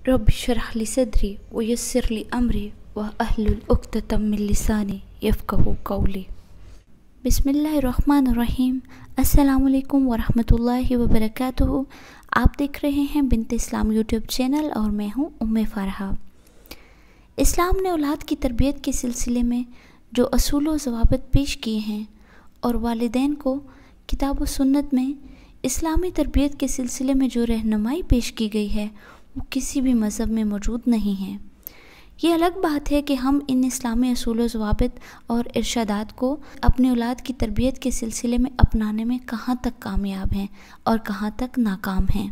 रब इश्रह ली सदरी व यस्सिर ली अमरी व अहलुल उक़्दतम मिन लिसानी यफ़क़हू क़ौली। बिस्मिल्लाहिर्रहमानिर्रहीम। अस्सलामु अलैकुम वरहमतुल्लाहि वबरकातुहू। आप देख रहे हैं बिन्त इस्लाम यूट्यूब चैनल और मैं हूँ उम्मे फ़रहा। इस्लाम ने औलाद की तरबियत के सिलसिले में जो असूल व ज़वाबित पेश किए हैं और वालिदैन को किताब व सुन्नत में इस्लामी तरबियत के सिलसिले में जो रहनुमाई पेश की गई है वो किसी भी मज़हब में मौजूद नहीं है। ये अलग बात है कि हम इन इस्लामी असूल व ज़वाबित और इरशादात को अपनी औलाद की तरबियत के सिलसिले में अपनाने में कहाँ तक कामयाब हैं और कहाँ तक नाकाम हैं।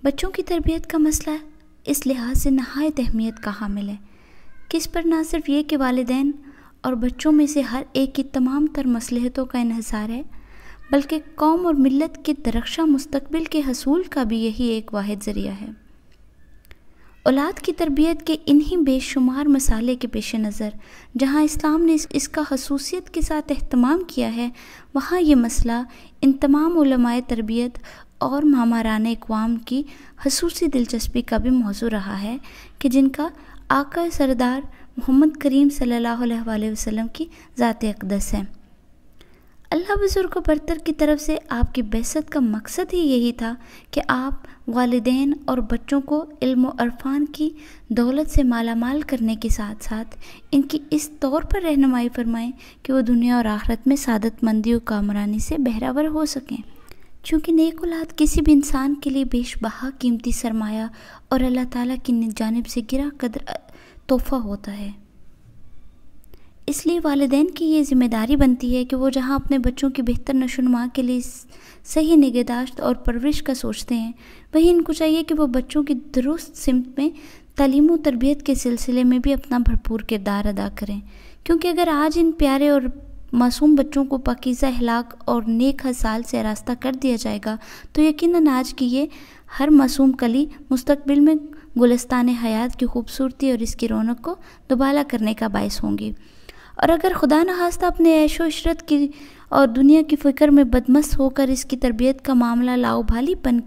बच्चों की तरबियत का मसला इस लिहाज से नहायत अहमियत का हामिल है कि इस पर ना सिर्फ ये कि वालिदैन और बच्चों में से हर एक की तमाम तर मसलहतों का इन्हिसार है, बल्कि कौम और मिल्लत के दरख्शां मुस्तकबिल के हसूल का भी यही एक वाहिद ज़रिया है। औलाद की तरबियत के इन्हीं बेशुमार मसाले के पेश नज़र जहाँ इस्लाम ने इसका खसूसियत के साथ एहतमाम किया है, वहाँ ये मसला इन तमाम उलमाए तरबियत और मामाराने इक़वाम की खसूसी दिलचस्पी का भी मौजू रहा है कि जिनका आका सरदार मोहम्मद करीम सल्लल्लाहु अलैहि वसल्लम की ज़ात अक़दस है। अल्लाह बुज़ुर्ग व बरतर की तरफ से आपकी बेसत का मकसद ही यही था कि आप वालिदैन और बच्चों को इल्म व अरफान की दौलत से मालामाल करने के साथ साथ इनकी इस तौर पर रहनुमाई फरमाएं कि वो दुनिया और आखिरत में सादतमंदी और कामरानी से बहरावर हो सकें। चूँकि नेक औलाद किसी भी इंसान के लिए बेशबहा कीमती सरमाया और अल्लाह ताला की जानिब से गिरा कदर तोहफ़ा होता है, इसलिए वालिदैन की ये ज़िम्मेदारी बनती है कि वो जहाँ अपने बच्चों की बेहतर नशोनुमा के लिए सही निगहदाश्त और परवरिश का सोचते हैं, वहीं इनको चाहिए कि वो बच्चों की दुरुस्त सिमत में तालीम व तरबियत के सिलसिले में भी अपना भरपूर किरदार अदा करें। क्योंकि अगर आज इन प्यारे और मासूम बच्चों को पाकीज़ा अखलाक और नेक हसाल से आरास्ता कर दिया जाएगा तो यकीनन आज की ये हर मासूम कली मुस्तकबिल में गुलिस्तान हयात की खूबसूरती और इसकी रौनक को दुबाला करने का बायस होंगी। और अगर खुदा न खास्ता अपने ऐशो इशरत की और दुनिया की फ़िक्र में बदमस्त होकर इसकी तरबियत का मामला लाओभालीपन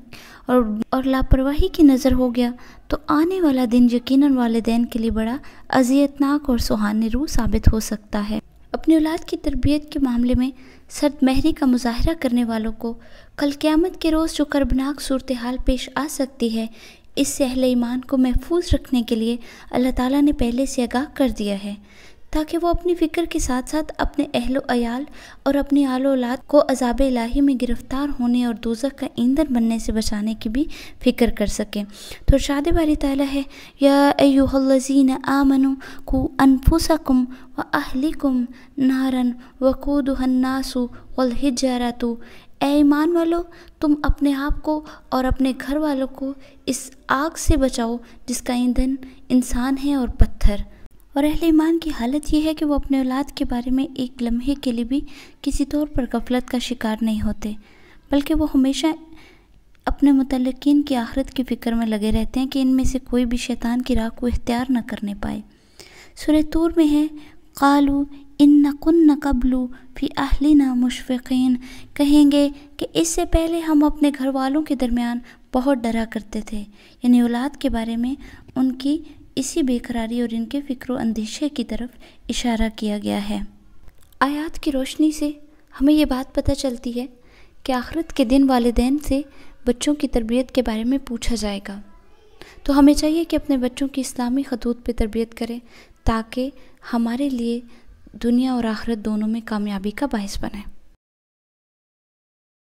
और लापरवाही की नज़र हो गया तो आने वाला दिन यकीनन वालिदैन के लिए बड़ा अज़ियतनाक और सुहानी रूह साबित हो सकता है। अपनी औलाद की तरबियत के मामले में सर्द महरी का मुजाहरा करने वालों को कल क़यामत के रोज़ जो कर्बनाक सूरत हाल पेश आ सकती है, इससे अहले ईमान को महफूज रखने के लिए अल्लाह ताला ने पहले से आगाह कर दिया है, ताकि वो अपनी फ़िक्र के साथ साथ अपने अहलो अयाल और अपनी आलो औलाद को अज़ाब इलाही में गिरफ़्तार होने और दोज़ख का ईंधन बनने से बचाने की भी फ़िक्र कर सकें। तो इरशाद बारी ताला है, या अय्युहल्लज़ीना आमनू कू अनफुसकुम व अहलिकुम नारन वक़ूदुहन्नासु वल हिजारतु। ए ईमान वालों, तुम अपने आप को और अपने घर वालों को इस आग से बचाओ जिसका ईंधन इंसान है और पत्थर। और अहले ईमान की हालत ये है कि वो अपने औलाद के बारे में एक लम्हे के लिए भी किसी तौर पर गफलत का शिकार नहीं होते, बल्कि वो हमेशा अपने मुतल्लिकीन की आखिरत की फ़िक्र में लगे रहते हैं कि इनमें से कोई भी शैतान की राह को इख्तियार न करने पाए। सूरह तूर में है, क़ालू इन्ना कुन्ना क़ब्लु फ़ी अहलिना मुशफ़िक़ीन। कहेंगे कि इससे पहले हम अपने घर वालों के दरमियान बहुत डरा करते थे, यानी औलाद के बारे में उनकी इसी बेकरारी और इनके फ़िक्र अंदेशे की तरफ इशारा किया गया है। आयात की रोशनी से हमें ये बात पता चलती है कि आखिरत के दिन वालिदैन से बच्चों की तरबियत के बारे में पूछा जाएगा, तो हमें चाहिए कि अपने बच्चों की इस्लामी खतूत पे तरबियत करें ताकि हमारे लिए दुनिया और आखिरत दोनों में कामयाबी का बायस बने।